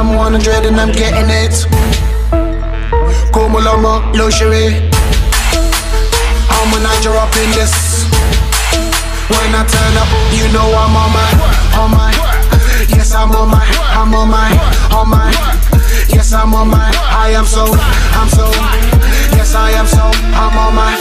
I'm 100 and I'm getting it. Como lomo, luxury. I'm a Niger up in this. When I turn up, you know I'm on my. Yes, I'm on my. Yes, I'm on my. I'm so. Yes, I am so. I'm on my.